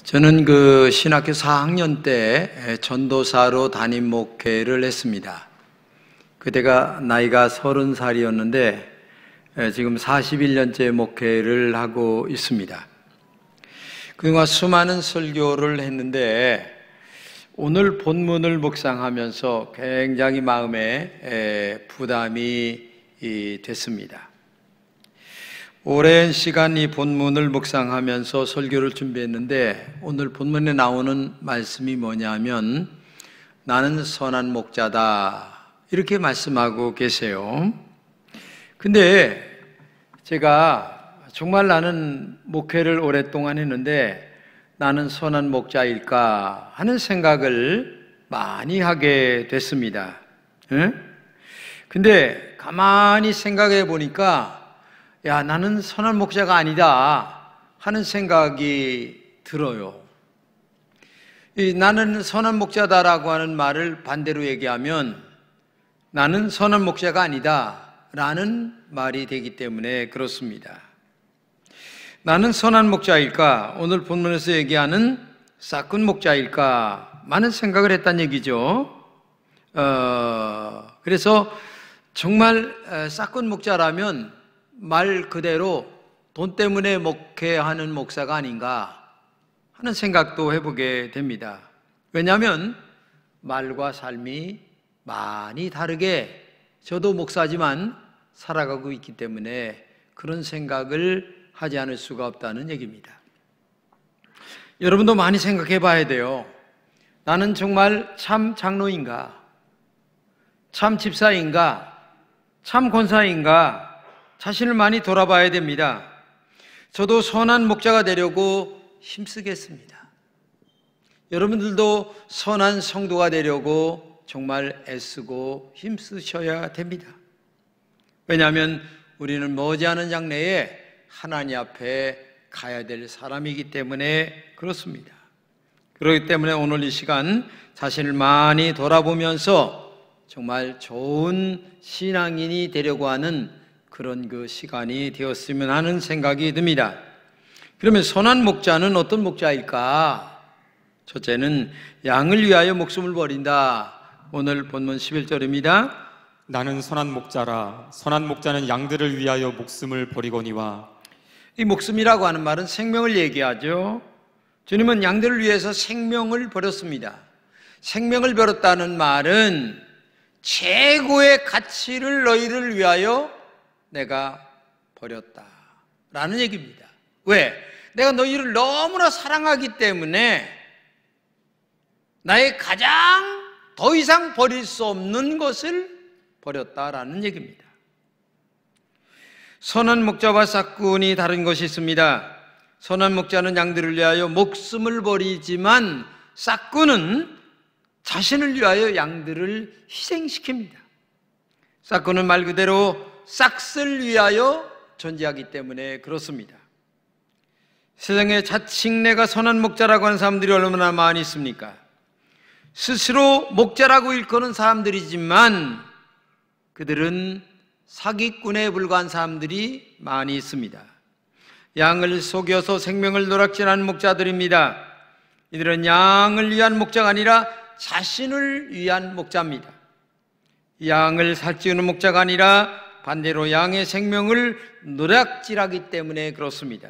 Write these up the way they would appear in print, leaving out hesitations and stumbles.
저는 신학교 4학년 때 전도사로 담임 목회를 했습니다. 그때가 나이가 30살이었는데 지금 41년째 목회를 하고 있습니다. 그동안 수많은 설교를 했는데 오늘 본문을 묵상하면서 굉장히 마음에 부담이 됐습니다. 오랜 시간 이 본문을 묵상하면서 설교를 준비했는데 오늘 본문에 나오는 말씀이 뭐냐면 나는 선한 목자다 이렇게 말씀하고 계세요. 근데 제가 정말 나는 목회를 오랫동안 했는데 나는 선한 목자일까 하는 생각을 많이 하게 됐습니다. 근데 가만히 생각해 보니까 야, 나는 선한 목자가 아니다 하는 생각이 들어요. 나는 선한 목자다라고 하는 말을 반대로 얘기하면 나는 선한 목자가 아니다 라는 말이 되기 때문에 그렇습니다. 나는 선한 목자일까? 오늘 본문에서 얘기하는 싹군 목자일까? 많은 생각을 했다는 얘기죠. 그래서 정말 싹군 목자라면 말 그대로 돈 때문에 목회하는 목사가 아닌가 하는 생각도 해보게 됩니다. 왜냐하면 말과 삶이 많이 다르게 저도 목사지만 살아가고 있기 때문에 그런 생각을 하지 않을 수가 없다는 얘기입니다. 여러분도 많이 생각해 봐야 돼요. 나는 정말 참 장로인가? 참 집사인가? 참 권사인가? 자신을 많이 돌아봐야 됩니다. 저도 선한 목자가 되려고 힘쓰겠습니다. 여러분들도 선한 성도가 되려고 정말 애쓰고 힘쓰셔야 됩니다. 왜냐하면 우리는 머지않은 장래에 하나님 앞에 가야 될 사람이기 때문에 그렇습니다. 그렇기 때문에 오늘 이 시간 자신을 많이 돌아보면서 정말 좋은 신앙인이 되려고 하는 그런 시간이 되었으면 하는 생각이 듭니다. 그러면 선한 목자는 어떤 목자일까? 첫째는 양을 위하여 목숨을 버린다. 오늘 본문 11절입니다. 나는 선한 목자라. 선한 목자는 양들을 위하여 목숨을 버리거니와. 이 목숨이라고 하는 말은 생명을 얘기하죠. 주님은 양들을 위해서 생명을 버렸습니다. 생명을 버렸다는 말은 최고의 가치를 너희를 위하여 내가 버렸다 라는 얘기입니다. 왜? 내가 너희를 너무나 사랑하기 때문에 나의 가장 더 이상 버릴 수 없는 것을 버렸다라는 얘기입니다. 선한 목자와 싹군이 다른 것이 있습니다. 선한 목자는 양들을 위하여 목숨을 버리지만 싹군은 자신을 위하여 양들을 희생시킵니다. 싹군은 말 그대로 싹을 위하여 존재하기 때문에 그렇습니다. 세상에 자칭 내가 선한 목자라고 하는 사람들이 얼마나 많이 있습니까? 스스로 목자라고 일컫는 사람들이지만 그들은 사기꾼에 불과한 사람들이 많이 있습니다. 양을 속여서 생명을 노락질하는 목자들입니다. 이들은 양을 위한 목자가 아니라 자신을 위한 목자입니다. 양을 살찌우는 목자가 아니라 반대로 양의 생명을 노략질하기 때문에 그렇습니다.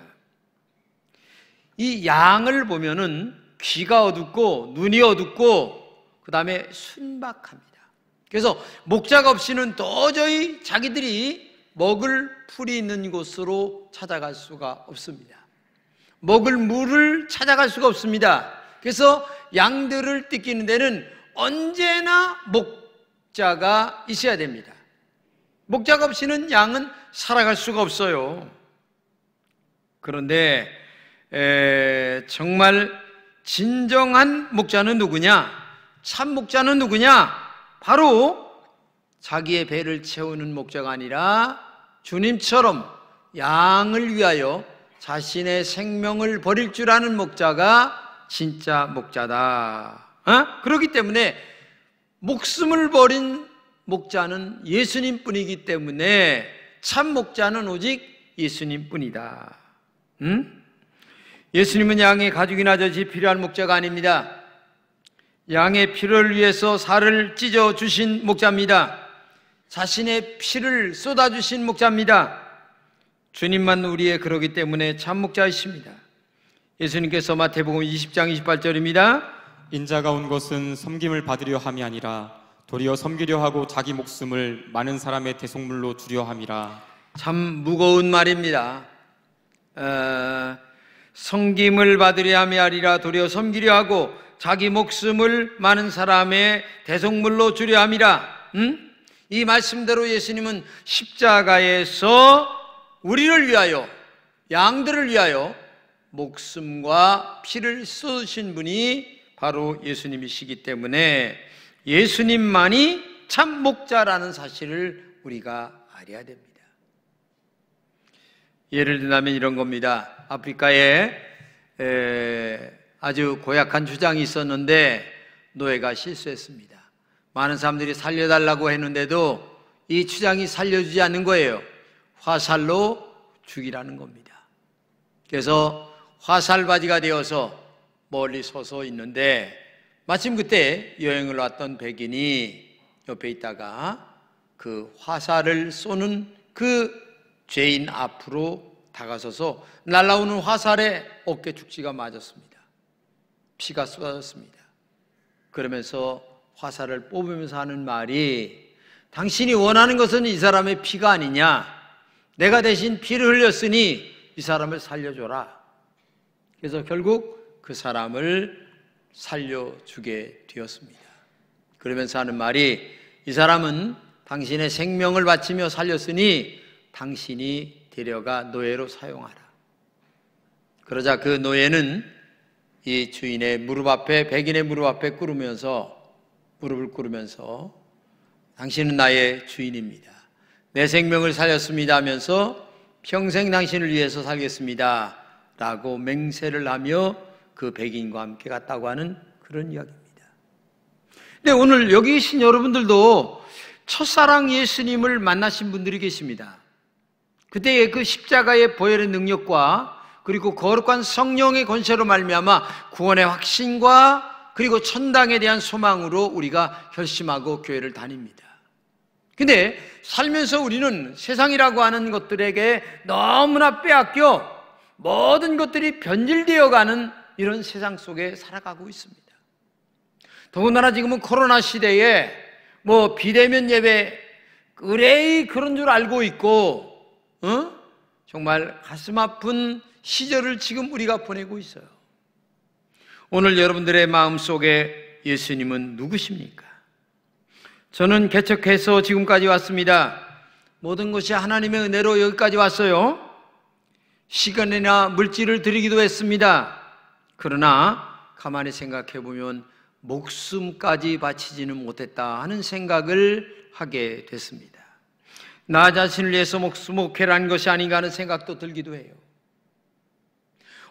이 양을 보면은 귀가 어둡고 눈이 어둡고 그 다음에 순박합니다. 그래서 목자가 없이는 도저히 자기들이 먹을 풀이 있는 곳으로 찾아갈 수가 없습니다. 먹을 물을 찾아갈 수가 없습니다. 그래서 양들을 뜯기는 데는 언제나 목자가 있어야 됩니다. 목자가 없이는 양은 살아갈 수가 없어요. 그런데 정말 진정한 목자는 누구냐? 참 목자는 누구냐? 바로 자기의 배를 채우는 목자가 아니라 주님처럼 양을 위하여 자신의 생명을 버릴 줄 아는 목자가 진짜 목자다. 그렇기 때문에 목숨을 버린 목자는 예수님뿐이기 때문에 참 목자는 오직 예수님뿐이다. 예수님은 양의 가죽이나 젖이 필요한 목자가 아닙니다. 양의 피를 위해서 살을 찢어 주신 목자입니다. 자신의 피를 쏟아주신 목자입니다. 주님만 우리의 그러기 때문에 참 목자이십니다. 예수님께서 마태복음 20장 28절입니다. 인자가 온 것은 섬김을 받으려 함이 아니라 도리어 섬기려 하고 자기 목숨을 많은 사람의 대속물로 주려 함이라. 참 무거운 말입니다. 섬김을 받으려 함이 아니라 도리어 섬기려 하고 자기 목숨을 많은 사람의 대속물로 주려 함이라. 이 말씀대로 예수님은 십자가에서 우리를 위하여, 양들을 위하여 목숨과 피를 쏟으신 분이 바로 예수님이시기 때문에 예수님만이 참 목자라는 사실을 우리가 알아야 됩니다. 예를 들면 이런 겁니다. 아프리카에 아주 고약한 주장이 있었는데 노예가 실수했습니다. 많은 사람들이 살려달라고 했는데도 이 주장이 살려주지 않는 거예요. 화살로 죽이라는 겁니다. 그래서 화살바지가 되어서 멀리 서서 있는데 마침 그때 여행을 왔던 백인이 옆에 있다가 그 화살을 쏘는 그 죄인 앞으로 다가서서 날아오는 화살에 어깨 축지가 맞았습니다. 피가 쏟아졌습니다. 그러면서 화살을 뽑으면서 하는 말이, 당신이 원하는 것은 이 사람의 피가 아니냐, 내가 대신 피를 흘렸으니 이 사람을 살려줘라. 그래서 결국 그 사람을 살려주게 되었습니다. 그러면서 하는 말이, 이 사람은 당신의 생명을 바치며 살렸으니 당신이 데려가 노예로 사용하라. 그러자 그 노예는 이 주인의 무릎 앞에, 백인의 무릎 앞에 무릎을 꿇으면서 당신은 나의 주인입니다, 내 생명을 살렸습니다 하면서 평생 당신을 위해서 살겠습니다 라고 맹세를 하며 그 백인과 함께 갔다고 하는 그런 이야기입니다. 근데 오늘 여기 계신 여러분들도 첫사랑 예수님을 만나신 분들이 계십니다. 그때의 그 십자가의 보혈의 능력과 그리고 거룩한 성령의 권세로 말미암아 구원의 확신과 그리고 천당에 대한 소망으로 우리가 결심하고 교회를 다닙니다. 근데 살면서 우리는 세상이라고 하는 것들에게 너무나 빼앗겨 모든 것들이 변질되어 가는 이런 세상 속에 살아가고 있습니다. 더군다나 지금은 코로나 시대에 비대면 예배 의뢰의 그런 줄 알고 있고, 정말 가슴 아픈 시절을 지금 우리가 보내고 있어요. 오늘 여러분들의 마음속에 예수님은 누구십니까? 저는 개척해서 지금까지 왔습니다. 모든 것이 하나님의 은혜로 여기까지 왔어요. 시간이나 물질을 드리기도 했습니다. 그러나 가만히 생각해 보면 목숨까지 바치지는 못했다 하는 생각을 하게 됐습니다. 나 자신을 위해서 목회라는 것이 아닌가 하는 생각도 들기도 해요.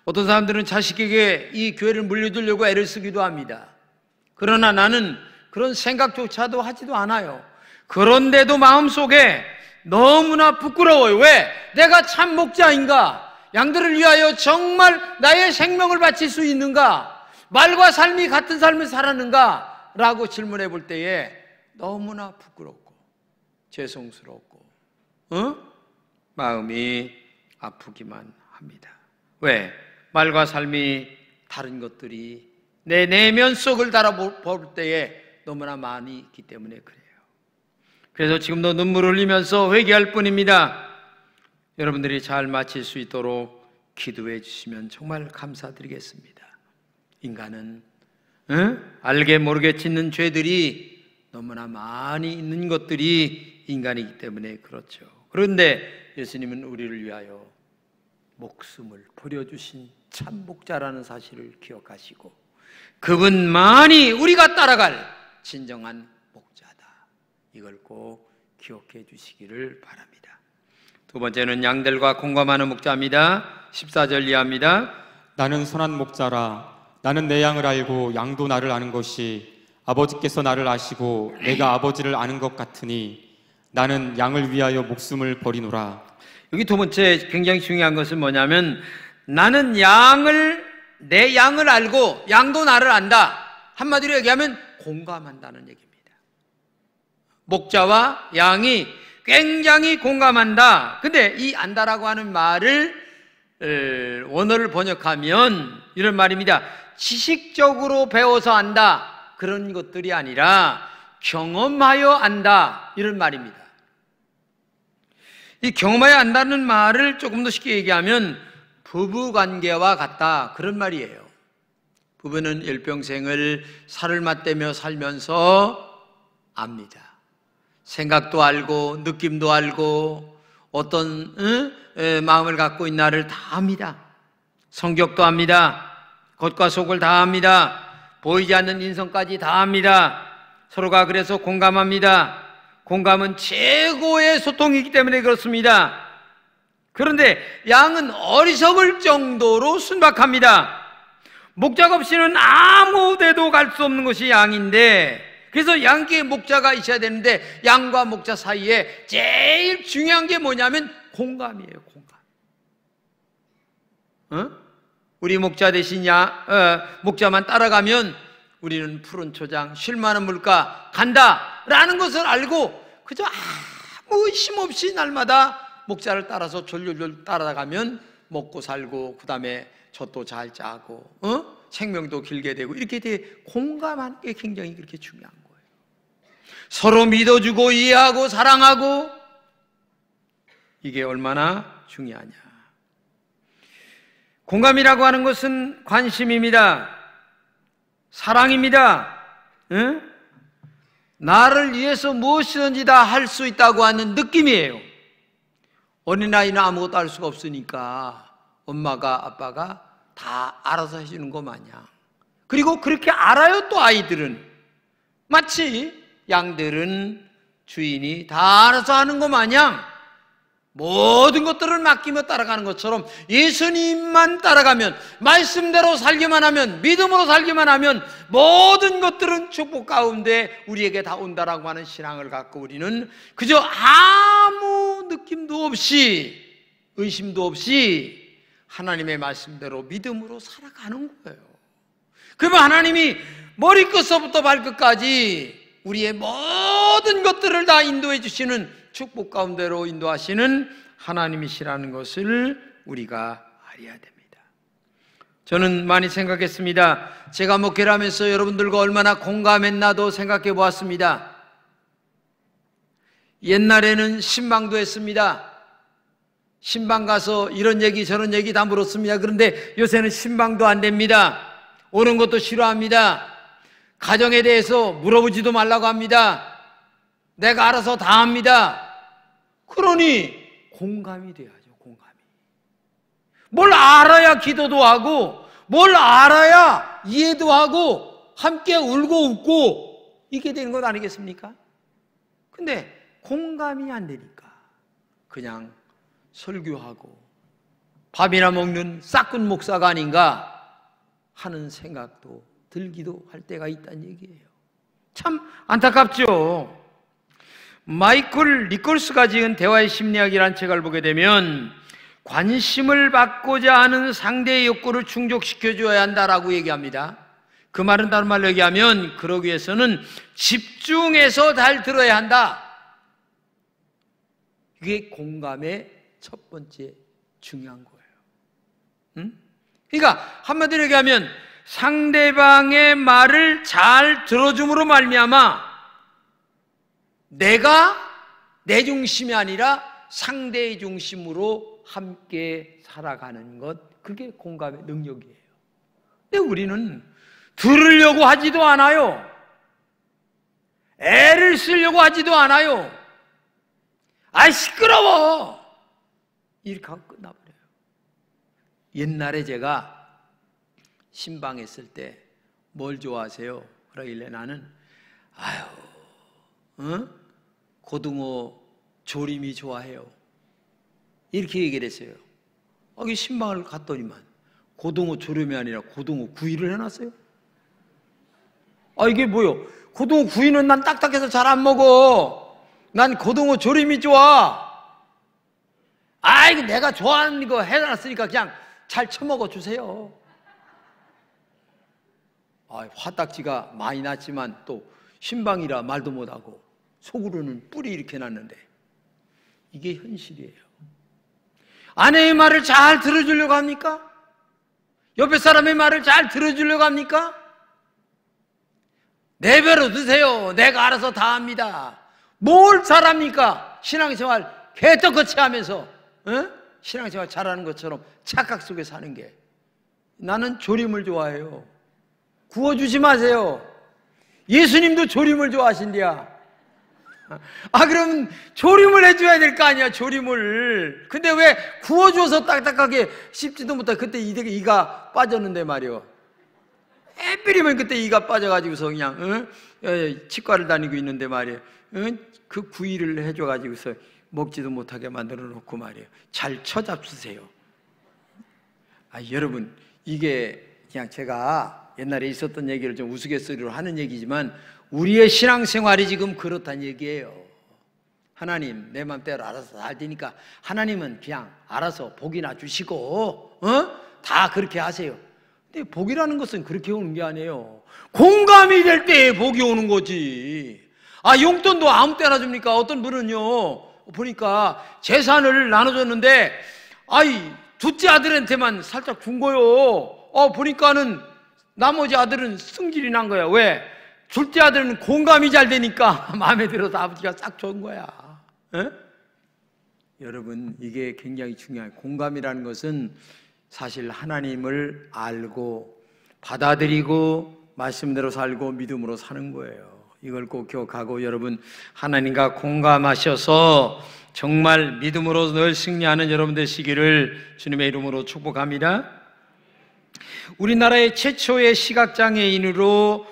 어떤 사람들은 자식에게 이 교회를 물려주려고 애를 쓰기도 합니다. 그러나 나는 그런 생각조차도 하지도 않아요. 그런데도 마음속에 너무나 부끄러워요. 왜? 내가 참 목자인가? 양들을 위하여 정말 나의 생명을 바칠 수 있는가? 말과 삶이 같은 삶을 살았는가? 라고 질문해 볼 때에 너무나 부끄럽고 죄송스럽고 마음이 아프기만 합니다. 왜? 말과 삶이 다른 것들이 내 내면 속을 달아볼 때에 너무나 많이 있기 때문에 그래요. 그래서 지금도 눈물을 흘리면서 회개할 뿐입니다. 여러분들이 잘 마칠 수 있도록 기도해 주시면 정말 감사드리겠습니다. 인간은 알게 모르게 짓는 죄들이 너무나 많이 있는 것들이 인간이기 때문에 그렇죠. 그런데 예수님은 우리를 위하여 목숨을 버려주신 참 목자라는 사실을 기억하시고 그분만이 우리가 따라갈 진정한 목자다. 이걸 꼭 기억해 주시기를 바랍니다. 두 번째는 양들과 공감하는 목자입니다. 14절 이하입니다. 나는 선한 목자라. 나는 내 양을 알고 양도 나를 아는 것이 아버지께서 나를 아시고 내가 아버지를 아는 것 같으니 나는 양을 위하여 목숨을 버리노라. 여기 두 번째 굉장히 중요한 것은 뭐냐면 나는 내 양을 알고 양도 나를 안다. 한마디로 얘기하면 공감한다는 얘기입니다. 목자와 양이 굉장히 공감한다. 근데 이 안다라고 하는 말을 원어를 번역하면 이런 말입니다. 지식적으로 배워서 안다, 그런 것들이 아니라 경험하여 안다, 이런 말입니다. 이 경험하여 안다는 말을 조금 더 쉽게 얘기하면 부부관계와 같다, 그런 말이에요. 부부는 일평생을 살을 맞대며 살면서 압니다. 생각도 알고 느낌도 알고 어떤 마음을 갖고 있나를 다 압니다. 성격도 압니다. 겉과 속을 다 압니다. 보이지 않는 인성까지 다 압니다. 서로가 그래서 공감합니다. 공감은 최고의 소통이기 때문에 그렇습니다. 그런데 양은 어리석을 정도로 순박합니다. 목자가 없이는 아무 데도 갈 수 없는 것이 양인데, 그래서 양께 목자가 있어야 되는데 양과 목자 사이에 제일 중요한 게 뭐냐면 공감이에요. 공감. 우리 목자 대신 목자만 따라가면 우리는 푸른 초장, 쉴만한 물가 간다라는 것을 알고 그저 아무 의심 없이 날마다 목자를 따라서 졸졸졸 따라가면 먹고 살고 그 다음에 젖도 잘 짜고 생명도 길게 되고 이렇게 공감하는 게 굉장히 그렇게 중요한 거예요. 서로 믿어주고 이해하고 사랑하고, 이게 얼마나 중요하냐. 공감이라고 하는 것은 관심입니다. 사랑입니다. 나를 위해서 무엇이든지 다 할 수 있다고 하는 느낌이에요. 어린아이는 아무것도 할 수가 없으니까 엄마가 아빠가 다 알아서 해주는 것 마냥, 그리고 그렇게 알아요. 또 아이들은 마치 양들은 주인이 다 알아서 하는 것 마냥 모든 것들을 맡기며 따라가는 것처럼 예수님만 따라가면, 말씀대로 살기만 하면, 믿음으로 살기만 하면 모든 것들은 축복 가운데 우리에게 다 온다라고 하는 신앙을 갖고 우리는 그저 아무 느낌도 없이 의심도 없이 하나님의 말씀대로 믿음으로 살아가는 거예요. 그러면 하나님이 머리끝서부터 발끝까지 우리의 모든 것들을 다 인도해 주시는, 축복 가운데로 인도하시는 하나님이시라는 것을 우리가 알아야 됩니다. 저는 많이 생각했습니다. 제가 목회를 하면서 여러분들과 얼마나 공감했나도 생각해 보았습니다. 옛날에는 신방도 했습니다. 신방 가서 이런 얘기 저런 얘기 다 물었습니다. 그런데 요새는 신방도 안 됩니다. 오는 것도 싫어합니다. 가정에 대해서 물어보지도 말라고 합니다. 내가 알아서 다 합니다. 그러니 공감이 돼야죠. 공감이. 뭘 알아야 기도도 하고, 뭘 알아야 이해도 하고, 함께 울고 웃고 이게 되는 것 아니겠습니까? 근데 공감이 안 되니까 그냥 설교하고 밥이나 먹는 싹군 목사가 아닌가 하는 생각도 들기도 할 때가 있다는 얘기예요. 참 안타깝죠. 마이클 니콜스가 지은 대화의 심리학이라는 책을 보게 되면 관심을 받고자 하는 상대의 욕구를 충족시켜줘야 한다라고 얘기합니다. 그 말은 다른 말로 얘기하면 그러기 위해서는 집중해서 잘 들어야 한다. 이게 공감의 첫 번째 중요한 거예요. 그러니까 한마디로 얘기하면 상대방의 말을 잘 들어줌으로 말미암아 내가 내 중심이 아니라 상대의 중심으로 함께 살아가는 것, 그게 공감의 능력이에요. 근데 우리는 들으려고 하지도 않아요. 애를 쓰려고 하지도 않아요. 아, 시끄러워! 이렇게 하고 끝나버려요. 옛날에 제가 신방했을 때 뭘 좋아하세요? 그러길래 나는 고등어 조림이 좋아해요. 이렇게 얘기를 했어요. 이 신방을 갔더니만 고등어 조림이 아니라 고등어 구이를 해놨어요. 이게 뭐요? 고등어 구이는 난 딱딱해서 잘 안 먹어. 난 고등어 조림이 좋아. 이거 내가 좋아하는 거 해놨으니까 그냥 잘 처먹어 주세요. 화딱지가 많이 났지만 또 신방이라 말도 못하고 속으로는 뿔이 이렇게 났는데 이게 현실이에요. 아내의 말을 잘 들어주려고 합니까? 옆에 사람의 말을 잘 들어주려고 합니까? 내버려 두세요. 내가 알아서 다 합니다. 뭘 잘합니까? 신앙생활 개떡같이 하면서 신앙생활 잘하는 것처럼 착각 속에 사는 게. 나는 조림을 좋아해요. 구워주지 마세요. 예수님도 조림을 좋아하신대야. 그러면 조림을 해줘야 될 거 아니야, 조림을. 근데 왜 구워줘서 딱딱하게 씹지도 못하고 그때 이가 빠졌는데 말이요. 애비리면 그때 이가 빠져가지고서 그냥 치과를 다니고 있는데 말이에요. 그 구이를 해줘가지고서 먹지도 못하게 만들어 놓고 말이에요. 잘 쳐잡수세요. 여러분, 이게 그냥 제가 옛날에 있었던 얘기를 좀 우스갯소리로 하는 얘기지만 우리의 신앙생활이 지금 그렇다는 얘기예요. 하나님 내 맘대로 알아서 잘 되니까 하나님은 그냥 알아서 복이나 주시고 다 그렇게 하세요. 근데 복이라는 것은 그렇게 오는 게 아니에요. 공감이 될 때 복이 오는 거지. 용돈도 아무 때나 줍니까? 어떤 분은요 보니까 재산을 나눠줬는데 둘째 아들한테만 살짝 준 거요. 보니까는 나머지 아들은 승질이 난 거야. 왜? 둘째 아들은 공감이 잘 되니까 마음에 들어서 아버지가 싹 준 거야. 여러분, 이게 굉장히 중요해요. 공감이라는 것은 사실 하나님을 알고 받아들이고 말씀대로 살고 믿음으로 사는 거예요. 이걸 꼭 기억하고 여러분, 하나님과 공감하셔서 정말 믿음으로 늘 승리하는 여러분 되시기를 주님의 이름으로 축복합니다. 우리나라의 최초의 시각장애인으로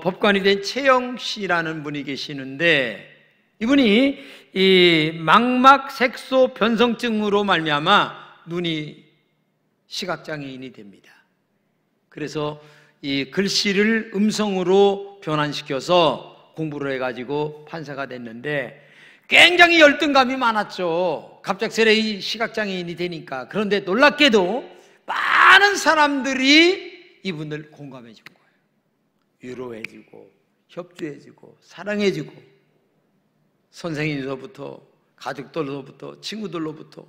법관이 된 최영 씨라는 분이 계시는데, 이분이 이 망막 색소 변성증으로 말미암아 눈이 시각장애인이 됩니다. 그래서 이 글씨를 음성으로 변환시켜서 공부를 해가지고 판사가 됐는데 굉장히 열등감이 많았죠. 갑작스레 시각장애인이 되니까. 그런데 놀랍게도 많은 사람들이 이분을 공감해 준 거예요. 위로해주고 협조해주고 사랑해주고 선생님로부터 가족들로부터 친구들로부터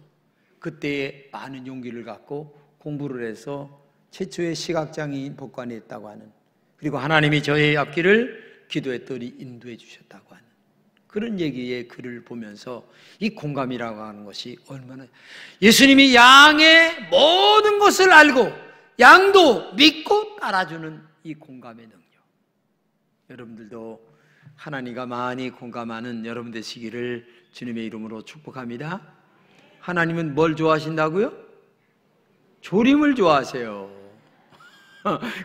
그때에 많은 용기를 갖고 공부를 해서 최초의 시각장애인 법관이 했다고 하는, 그리고 하나님이 저의 앞길을 기도했더니 인도해 주셨다고 하는 그런 얘기의 글을 보면서 이 공감이라고 하는 것이 얼마나, 예수님이 양의 모든 것을 알고 양도 믿고 따라주는 이 공감의 능력, 여러분들도 하나님과 많이 공감하는 여러분 되시기를 주님의 이름으로 축복합니다. 하나님은 뭘 좋아하신다고요? 조림을 좋아하세요.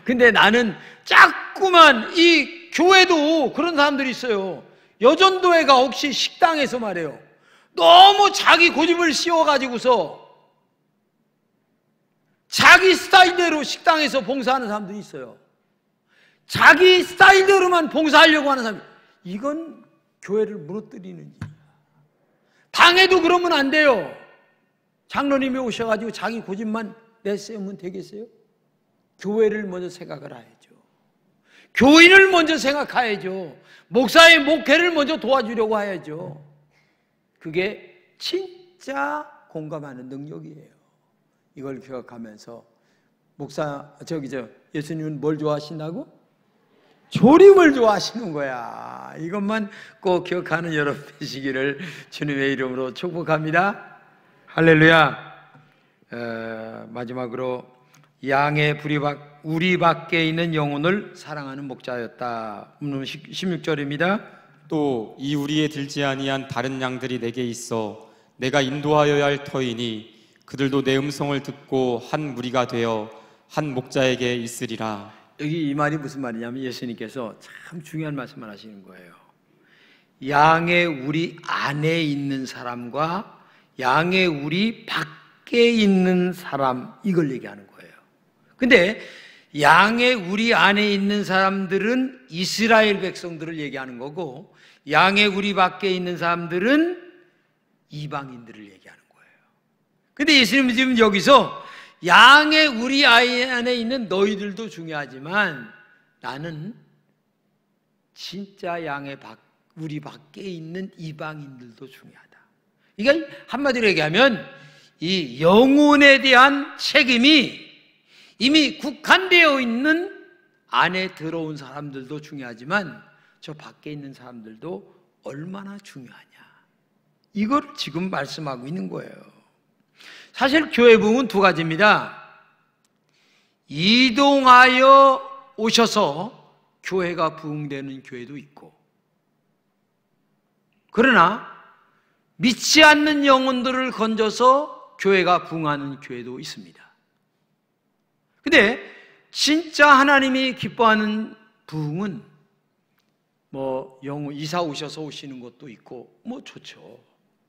근데 나는 자꾸만 이 교회도 그런 사람들이 있어요. 여전도회가 혹시 식당에서 말해요, 너무 자기 고집을 씌워가지고서 자기 스타일대로 식당에서 봉사하는 사람들이 있어요. 자기 스타일대로만 봉사하려고 하는 사람, 이건 교회를 무너뜨리는지. 당에도 그러면 안 돼요. 장로님이 오셔가지고 자기 고집만 내세우면 되겠어요? 교회를 먼저 생각을 해야죠. 교인을 먼저 생각해야죠. 목사의 목회를 먼저 도와주려고 해야죠. 그게 진짜 공감하는 능력이에요. 이걸 기억하면서 예수님은 뭘 좋아하신다고? 조림을 좋아하시는 거야. 이것만 꼭 기억하는 여러분 되시기를 주님의 이름으로 축복합니다. 할렐루야. 마지막으로 양의 우리 밖에 있는 영혼을 사랑하는 목자였다. 16절입니다. 또 이 우리에 들지 아니한 다른 양들이 내게 있어 내가 인도하여야 할 터이니 그들도 내 음성을 듣고 한 무리가 되어 한 목자에게 있으리라. 여기 이 말이 무슨 말이냐면 예수님께서 참 중요한 말씀을 하시는 거예요. 양의 우리 안에 있는 사람과 양의 우리 밖에 있는 사람, 이걸 얘기하는 거예요. 근데 양의 우리 안에 있는 사람들은 이스라엘 백성들을 얘기하는 거고, 양의 우리 밖에 있는 사람들은 이방인들을 얘기하는 거예요. 근데 예수님은 지금 여기서 양의 우리 아이 안에 있는 너희들도 중요하지만 나는 진짜 양의 우리 밖에 있는 이방인들도 중요하다. 이게 한마디로 얘기하면 이 영혼에 대한 책임이 이미 국한되어 있는 안에 들어온 사람들도 중요하지만 저 밖에 있는 사람들도 얼마나 중요하냐, 이걸 지금 말씀하고 있는 거예요. 사실 교회 부흥은 두 가지입니다. 이동하여 오셔서 교회가 부흥되는 교회도 있고, 그러나 믿지 않는 영혼들을 건져서 교회가 부흥하는 교회도 있습니다. 근데 진짜 하나님이 기뻐하는 부흥은 영혼 이사 오셔서 오시는 것도 있고 좋죠.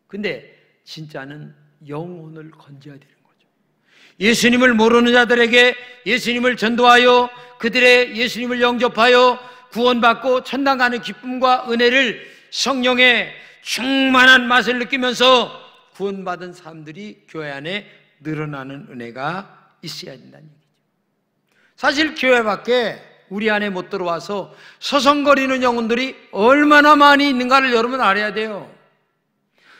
근데 진짜는 영혼을 건져야 되는 거죠. 예수님을 모르는 자들에게 예수님을 전도하여 그들의 예수님을 영접하여 구원받고 천당 가는 기쁨과 은혜를, 성령의 충만한 맛을 느끼면서 구원받은 사람들이 교회 안에 늘어나는 은혜가 있어야 된다는 얘기죠. 사실 교회 밖에 우리 안에 못 들어와서 서성거리는 영혼들이 얼마나 많이 있는가를 여러분 알아야 돼요.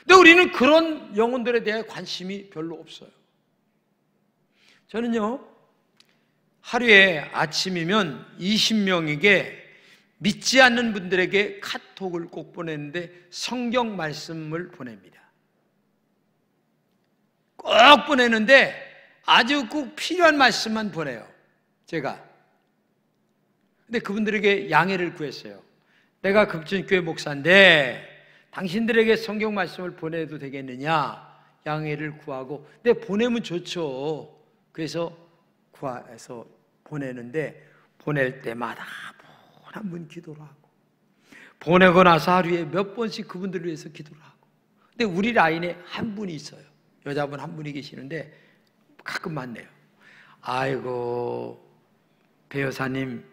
근데 우리는 그런 영혼들에 대해 관심이 별로 없어요. 저는요, 하루에 아침이면 20명에게 믿지 않는 분들에게 카톡을 꼭 보내는데 성경 말씀을 보냅니다. 꼭 보내는데 아주 꼭 필요한 말씀만 보내요, 제가. 근데 그분들에게 양해를 구했어요. 내가 금천교회 목사인데 당신들에게 성경 말씀을 보내도 되겠느냐, 양해를 구하고. 근데 보내면 좋죠. 그래서 구해서 보내는데, 보낼 때마다 한 분 기도를 하고, 보내고 나서 하루에 몇 번씩 그분들을 위해서 기도를 하고. 근데 우리 라인에 한 분이 있어요. 여자분 한 분이 계시는데 가끔 만나요. 아이고, 배 여사님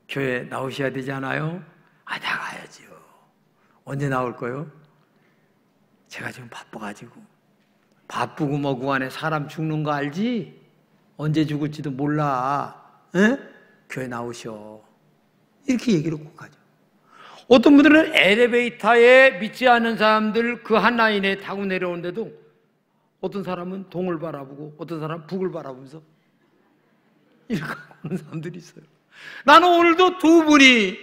교회 나오셔야 되지 않아요? 나가야지요. 언제 나올 거요? 제가 지금 바빠가지고. 바쁘고 뭐고 안에 사람 죽는 거 알지? 언제 죽을지도 몰라. 에? 교회 나오셔. 이렇게 얘기를 꼭 하죠. 어떤 분들은 엘리베이터에 믿지 않는 사람들 그 한 라인에 타고 내려오는데도 어떤 사람은 동을 바라보고 어떤 사람은 북을 바라보면서 이렇게 하는 사람들이 있어요. 나는 오늘도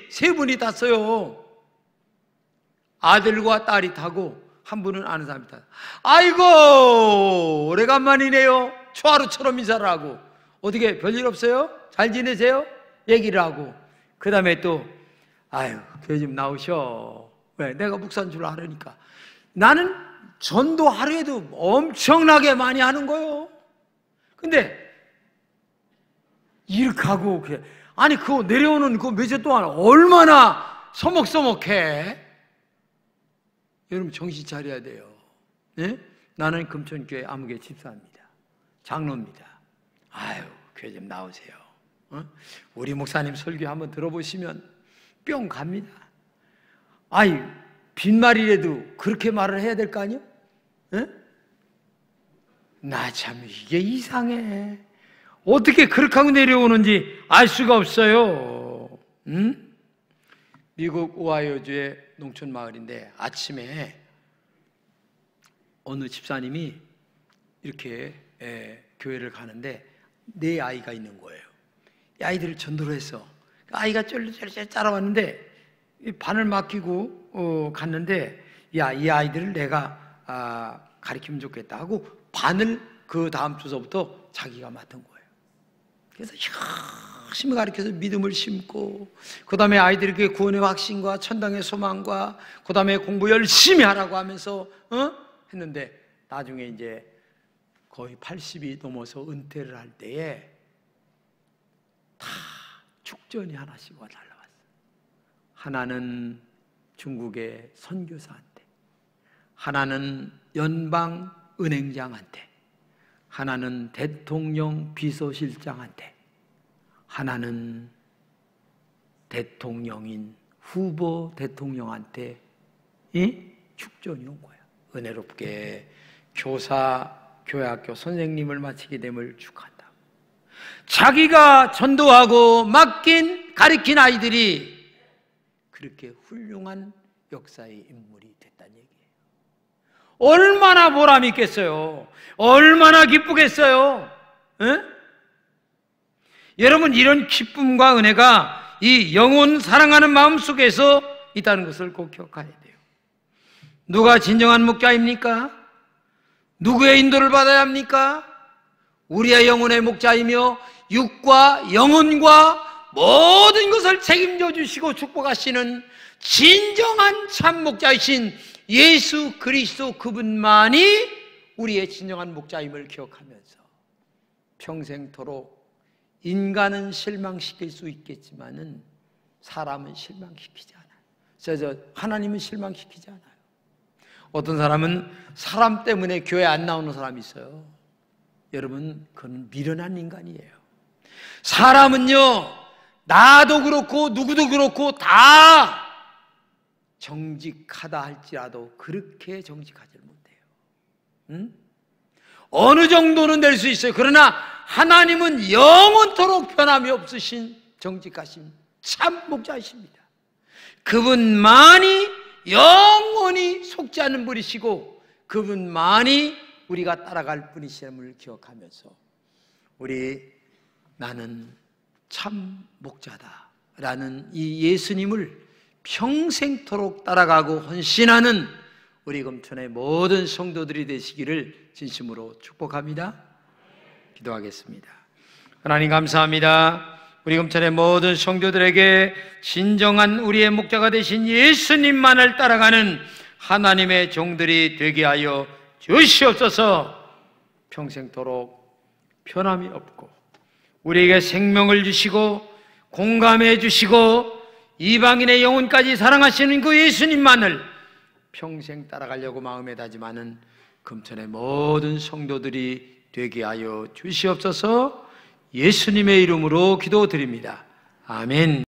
세 분이 탔어요. 아들과 딸이 타고 한 분은 아는 사람이 타요. 아이고, 오래간만이네요. 초하루처럼 인사를 하고. 어떻게 별일 없어요? 잘 지내세요? 얘기를 하고. 그 다음에 또 아유, 교회 좀 나오셔. 왜? 내가 목사인 줄 알으니까. 나는 전도 하루에도 엄청나게 많이 하는 거예요. 근데 이렇게 하고 아니 그거 내려오는 그 몇 주 동안 얼마나 서먹서먹해. 여러분 정신 차려야 돼요. 네? 나는 금천교회 아무개 집사입니다. 장로입니다. 아유, 교회 좀 나오세요. 우리 목사님 설교 한번 들어보시면 뿅 갑니다. 아이, 빈말이라도 그렇게 말을 해야 될 거 아니요? 나 참 이게 이상해. 어떻게 그렇게 하고 내려오는지 알 수가 없어요. 미국 오하이오주의 농촌 마을인데 아침에 어느 집사님이 이렇게 교회를 가는데 네 아이가 있는 거예요. 이 아이들을 전도를 했어. 아이가 쫄쫄쫄 따라왔는데 반을 맡기고 갔는데, 야, 이 아이들을 내가 가르치면 좋겠다 하고 반을 그 다음 주서부터 자기가 맡은 거예요. 그래서 열심히 가르쳐서 믿음을 심고, 그 다음에 아이들에게 구원의 확신과 천당의 소망과 그 다음에 공부 열심히 하라고 하면서 했는데, 나중에 이제 거의 80이 넘어서 은퇴를 할 때에 다 축전이 하나씩 와 달라왔어요. 하나는 중국의 선교사한테, 하나는 연방 은행장한테, 하나는 대통령 비서실장한테, 하나는 대통령인 후보 대통령한테 축전이 온 거야. 은혜롭게 교사 교회학교 선생님을 마치게 됨을 축하한다. 자기가 전도하고 맡긴 가르친 아이들이 그렇게 훌륭한 역사의 인물이 됐다는 얘기예요. 얼마나 보람 있겠어요. 얼마나 기쁘겠어요. 에? 여러분, 이런 기쁨과 은혜가 이 영혼 사랑하는 마음 속에서 있다는 것을 꼭 기억해야 돼요. 누가 진정한 목자입니까? 누구의 인도를 받아야 합니까? 우리의 영혼의 목자이며 육과 영혼과 모든 것을 책임져 주시고 축복하시는 진정한 참 목자이신 예수 그리스도, 그분만이 우리의 진정한 목자임을 기억하면서 평생토록 인간은 실망시킬 수 있겠지만은 사람은 실망시키지 않아요. 그래서 하나님은 실망시키지 않아요. 어떤 사람은 사람 때문에 교회 안 나오는 사람이 있어요. 여러분, 그건 미련한 인간이에요. 사람은요, 나도 그렇고 누구도 그렇고 다 정직하다 할지라도 그렇게 정직하지 못해요. 응? 어느 정도는 될 수 있어요. 그러나 하나님은 영원토록 변함이 없으신 정직하신 참 목자이십니다. 그분만이 영원히 속지 않는 분이시고 그분만이 우리가 따라갈 분이심을 기억하면서 나는 참 목자다라는 이 예수님을 평생토록 따라가고 헌신하는 우리 금천의 모든 성도들이 되시기를 진심으로 축복합니다. 기도하겠습니다. 하나님 감사합니다. 우리 금천의 모든 성도들에게 진정한 우리의 목자가 되신 예수님만을 따라가는 하나님의 종들이 되게 하여 주시옵소서. 평생토록 변함이 없고 우리에게 생명을 주시고 공감해 주시고 이방인의 영혼까지 사랑하시는 그 예수님만을 평생 따라가려고 마음에 다짐하는 금천의 모든 성도들이 되게 하여 주시옵소서. 예수님의 이름으로 기도드립니다. 아멘.